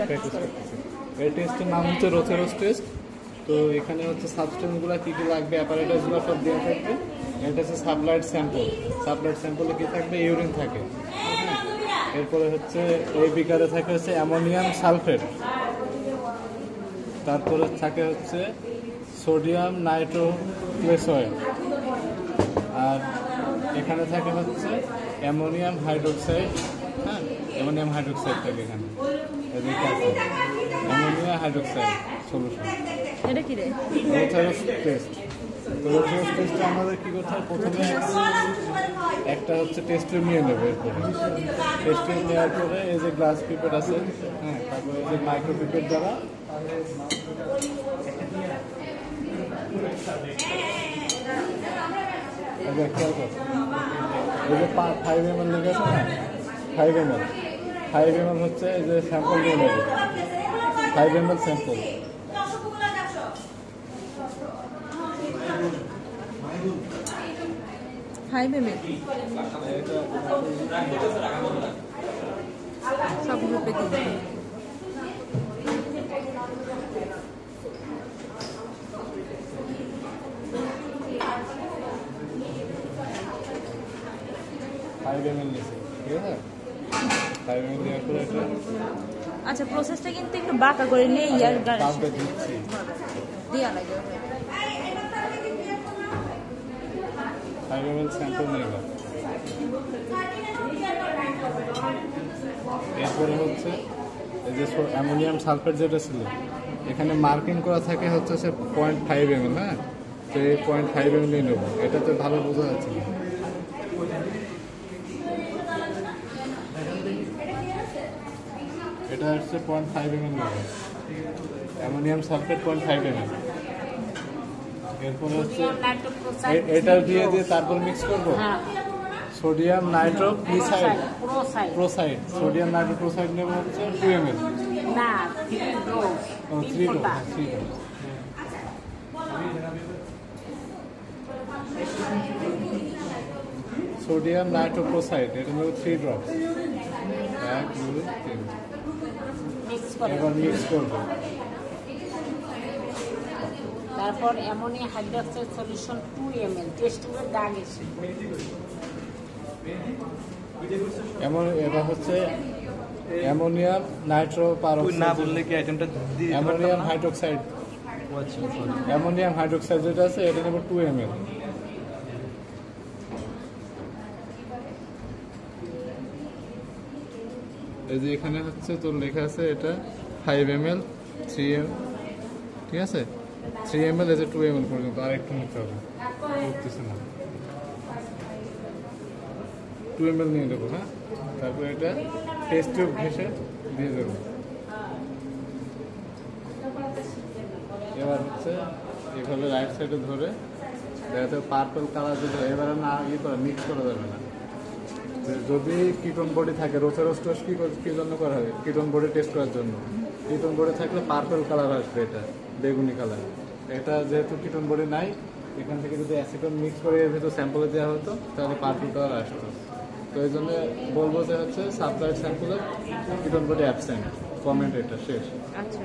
Practice করতেছি। এই টেস্টের নাম হচ্ছে রোথেরোস টেস্ট। তো এখানে হচ্ছে সাবস্টেন্সগুলো কী কী লাগবে, অ্যাপারেটাসগুলো সব দেওয়া থাকবে। এটা হচ্ছে সাপ্লাইড স্যাম্পল। সাপ্লাইড স্যাম্পলে কী থাকবে, ইউরিন থাকে। এরপরে হচ্ছে এই বিকারে থাকে হচ্ছে অ্যামোনিয়াম সালফেট। তারপরে থাকে হচ্ছে সোডিয়াম নাইট্রোক্লেসয়েড। আর এখানে থাকে হচ্ছে অ্যামোনিয়াম হাইড্রোক্সাইড। হ্যাঁ, অ্যামোনিয়াম হাইড্রোক্সাইড থাকে এখানে। এদিকে আছে অ্যামোনিয়াম হাইড্রোক্সাইড সলিউশন। এটা কি রে? রোথেরোস টেস্ট। তো রোথেরোস টেস্টে আমাদের কী করতে হয়, প্রথমে একটা হচ্ছে টেস্ট টিউব নিয়ে নেবে। এরপরে টেস্ট টিউব নেওয়ার পরে এই যে গ্লাস পিপেট আছে, হ্যাঁ, তারপরে এই যে মাইক্রো পিপেট দ্বারা এই যে 5 ml লেগে আছে না, 5 ml হচ্ছে এই যে স্যাম্পল নিয়ে নেবে, 5 ml স্যাম্পল। সব গ্রুপে দিই। আচ্ছা, প্রসেসটা কিন্তু একটু বাঁকা করে নিয়ে ইয়ার দিয়া লাগে। এরপরে হচ্ছে এই যে অ্যামোনিয়াম সালফেট যেটা ছিল, এখানে মার্কিং করা থাকে হচ্ছে 0.5 ml। হ্যাঁ, তো এই 0.5 ml নিয়ে নেবো। এটাতে ভালো বোঝা যাচ্ছে না। এটা হচ্ছে 0.5 ml নেবে, অ্যামোনিয়াম সালফেট 0.5 ml। এরপরে হচ্ছে এটা দিয়ে তারপর মিক্স করবো সোডিয়াম নাইট্রোক্লোরাইড প্রোসাইড। সোডিয়াম নাইট্রোক্লোরাইড নেব হচ্ছে 2 ml। না, 3 ডোজ। সোডিয়াম নাইট্রোক্লোরাইড এটা নেব 3 ড্রপ। 1 2 3। এবার মিক্স করবো। তারপর ammonium hydroxide solution 2 ml। Test করে দাগ এসে এবার হচ্ছে অ্যামোনিয়াম নাইট্রোপারক্সাইড, না বললে কি আইটেমটা অ্যামোনিয়াম হাইড্রোক্সাইড। অ্যামোনিয়াম হাইড্রোক্সাইড যেটা আছে এটা নেব 2 ml। এই যে এখানে হচ্ছে তোর লেখা আছে এটা 5 ml 3 ml, ঠিক আছে। 3 ml এই যে 2 ml পর্যন্ত আর একটু নিতে হবে, করতেছে না। 2 ml নিয়ে দেবো। হ্যাঁ, তারপর এটা টেস্ট টিউব ঘেঁষে দিয়ে দেবো। এবার হচ্ছে এভাবে রাইট সাইডে ধরে দেখাতে পার্পল কালার যদি এবারে না করে মিক্স করা যাবে না। যদি কিটোন বডি থাকে, রোথেরোস টেস্ট কী জন্য করা হয়, কিটোন বডি টেস্ট করার জন্য। কিটোন বডি থাকলে পার্পল কালার আসবে, এটা বেগুনি কালার। এটা যেহেতু কিটোন বডি নাই, এখান থেকে যদি অ্যাসিটন মিক্স করে এর ভিতর স্যাম্পলে দেওয়া হতো তাহলে পার্পল কালার আসতো। তো এই জন্য বলবো যে হচ্ছে সাপ্লাইড স্যাম্পলের কিটোন বডি অ্যাবসেন্ট। কমেন্ট এটা শেষ। আচ্ছা।